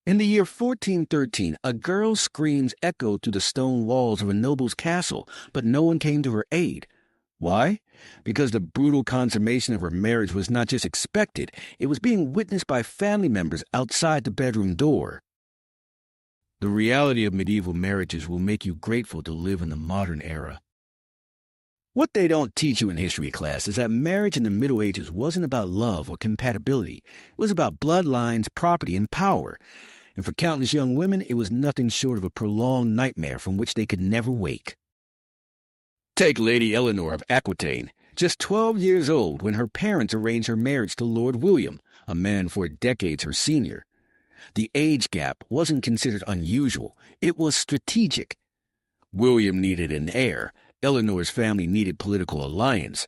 In the year 1413, a girl's screams echoed through the stone walls of a noble's castle, but no one came to her aid. Why? Because the brutal consummation of her marriage was not just expected, it was being witnessed by family members outside the bedroom door. The reality of medieval marriages will make you grateful to live in the modern era. What they don't teach you in history class is that marriage in the Middle Ages wasn't about love or compatibility. It was about bloodlines, property, and power. And for countless young women, it was nothing short of a prolonged nightmare from which they could never wake. Take Lady Eleanor of Aquitaine, just 12 years old when her parents arranged her marriage to Lord William, a man 4 decades her senior. The age gap wasn't considered unusual. It was strategic. William needed an heir. Eleanor's family needed political alliance.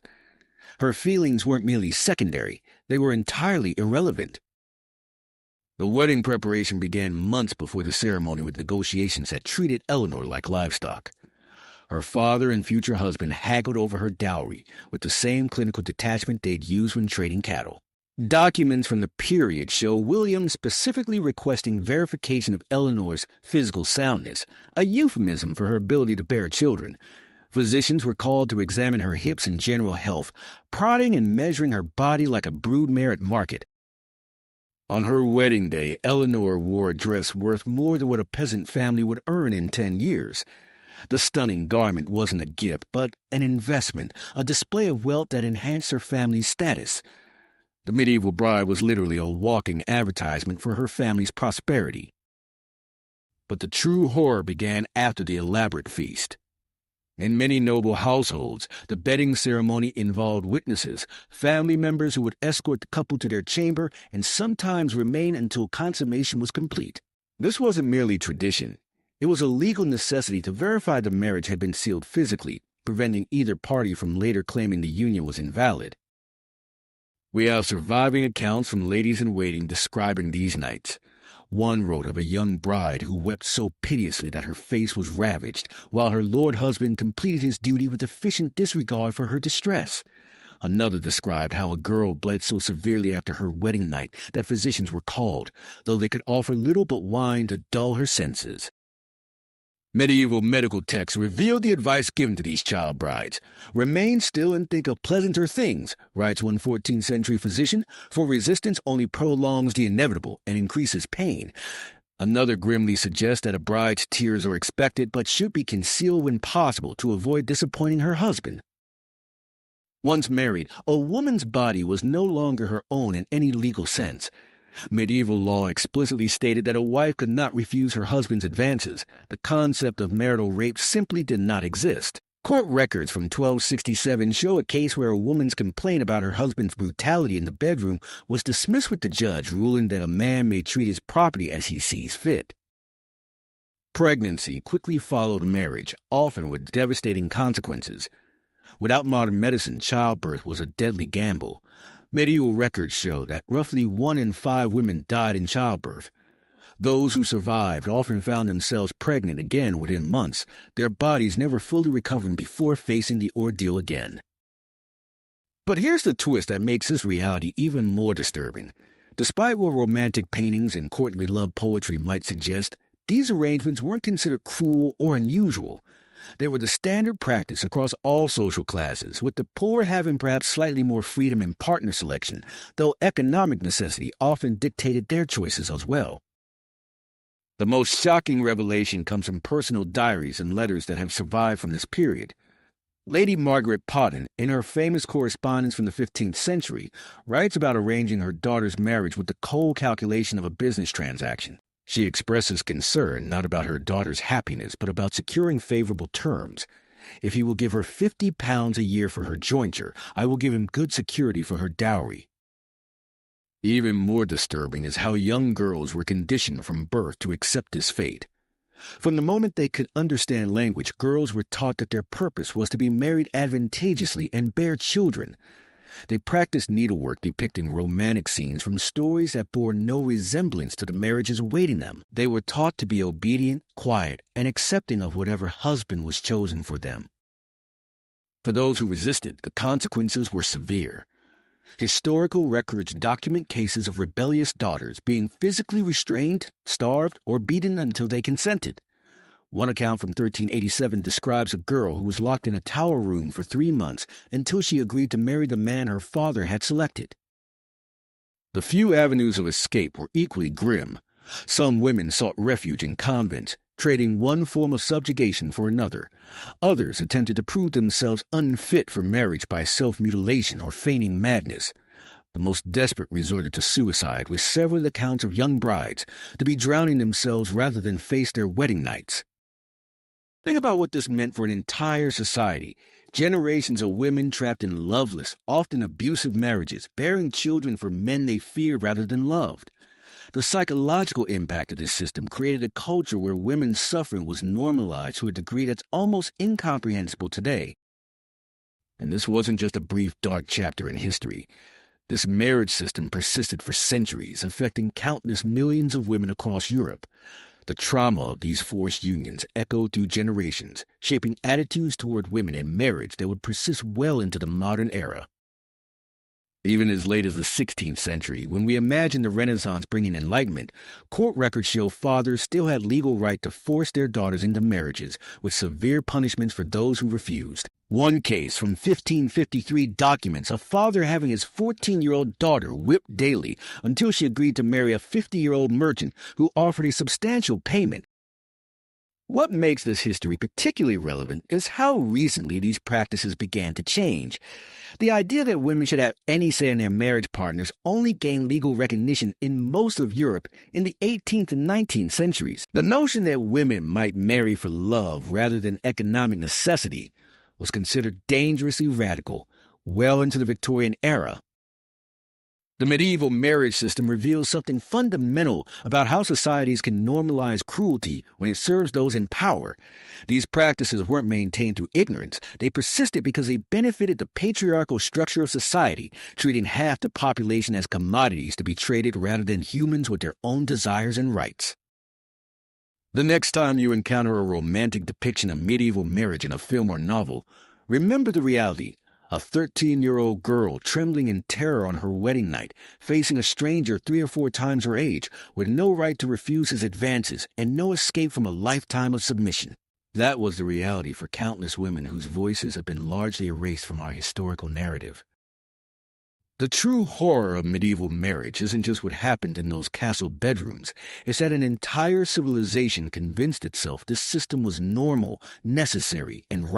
Her feelings weren't merely secondary. They were entirely irrelevant. The wedding preparation began months before the ceremony with negotiations that treated Eleanor like livestock. Her father and future husband haggled over her dowry with the same clinical detachment they'd used when trading cattle. Documents from the period show William specifically requesting verification of Eleanor's physical soundness, a euphemism for her ability to bear children. Physicians were called to examine her hips and general health, prodding and measuring her body like a broodmare at market. On her wedding day, Eleanor wore a dress worth more than what a peasant family would earn in 10 years. The stunning garment wasn't a gift, but an investment, a display of wealth that enhanced her family's status. The medieval bride was literally a walking advertisement for her family's prosperity. But the true horror began after the elaborate feast. In many noble households, the bedding ceremony involved witnesses, family members who would escort the couple to their chamber and sometimes remain until consummation was complete. This wasn't merely tradition. It was a legal necessity to verify the marriage had been sealed physically, preventing either party from later claiming the union was invalid. We have surviving accounts from ladies-in-waiting describing these nights. One wrote of a young bride who wept so piteously that her face was ravaged, while her lord husband completed his duty with efficient disregard for her distress. Another described how a girl bled so severely after her wedding night that physicians were called, though they could offer little but wine to dull her senses. Medieval medical texts revealed the advice given to these child brides. "Remain still and think of pleasanter things," writes one 14th century physician, "for resistance only prolongs the inevitable and increases pain." Another grimly suggests that a bride's tears are expected but should be concealed when possible to avoid disappointing her husband. Once married, a woman's body was no longer her own in any legal sense. Medieval law explicitly stated that a wife could not refuse her husband's advances. The concept of marital rape simply did not exist. Court records from 1267 show a case where a woman's complaint about her husband's brutality in the bedroom was dismissed with the judge ruling that a man may treat his property as he sees fit. Pregnancy quickly followed marriage, often with devastating consequences. Without modern medicine, childbirth was a deadly gamble. Medieval records show that roughly 1 in 5 women died in childbirth. Those who survived often found themselves pregnant again within months, their bodies never fully recovering before facing the ordeal again. But here's the twist that makes this reality even more disturbing. Despite what romantic paintings and courtly love poetry might suggest, these arrangements weren't considered cruel or unusual. They were the standard practice across all social classes, with the poor having perhaps slightly more freedom in partner selection, though economic necessity often dictated their choices as well. The most shocking revelation comes from personal diaries and letters that have survived from this period. Lady Margaret Potton, in her famous correspondence from the 15th century, writes about arranging her daughter's marriage with the cold calculation of a business transaction. She expresses concern not about her daughter's happiness, but about securing favorable terms. "If he will give her £50 a year for her jointure, I will give him good security for her dowry." Even more disturbing is how young girls were conditioned from birth to accept this fate. From the moment they could understand language, girls were taught that their purpose was to be married advantageously and bear children. They practiced needlework depicting romantic scenes from stories that bore no resemblance to the marriages awaiting them. They were taught to be obedient, quiet, and accepting of whatever husband was chosen for them. For those who resisted, the consequences were severe. Historical records document cases of rebellious daughters being physically restrained, starved, or beaten until they consented. One account from 1387 describes a girl who was locked in a tower room for 3 months until she agreed to marry the man her father had selected. The few avenues of escape were equally grim. Some women sought refuge in convents, trading one form of subjugation for another. Others attempted to prove themselves unfit for marriage by self-mutilation or feigning madness. The most desperate resorted to suicide, with several accounts of young brides to be drowning themselves rather than face their wedding nights. Think about what this meant for an entire society. Generations of women trapped in loveless, often abusive marriages, bearing children for men they feared rather than loved. The psychological impact of this system created a culture where women's suffering was normalized to a degree that's almost incomprehensible today. And this wasn't just a brief dark chapter in history. This marriage system persisted for centuries, affecting countless millions of women across Europe. The trauma of these forced unions echoed through generations, shaping attitudes toward women in marriage that would persist well into the modern era. Even as late as the 16th century, when we imagine the Renaissance bringing enlightenment, court records show fathers still had legal right to force their daughters into marriages, with severe punishments for those who refused. One case from 1553 documents a father having his 14-year-old daughter whipped daily until she agreed to marry a 50-year-old merchant who offered a substantial payment. What makes this history particularly relevant is how recently these practices began to change. The idea that women should have any say in their marriage partners only gained legal recognition in most of Europe in the 18th and 19th centuries. The notion that women might marry for love rather than economic necessity was considered dangerously radical well into the Victorian era. The medieval marriage system reveals something fundamental about how societies can normalize cruelty when it serves those in power. These practices weren't maintained through ignorance. They persisted because they benefited the patriarchal structure of society, treating half the population as commodities to be traded rather than humans with their own desires and rights. The next time you encounter a romantic depiction of medieval marriage in a film or novel, remember the reality. A 13-year-old girl trembling in terror on her wedding night, facing a stranger 3 or 4 times her age, with no right to refuse his advances and no escape from a lifetime of submission. That was the reality for countless women whose voices have been largely erased from our historical narrative. The true horror of medieval marriage isn't just what happened in those castle bedrooms. It's that an entire civilization convinced itself this system was normal, necessary, and right.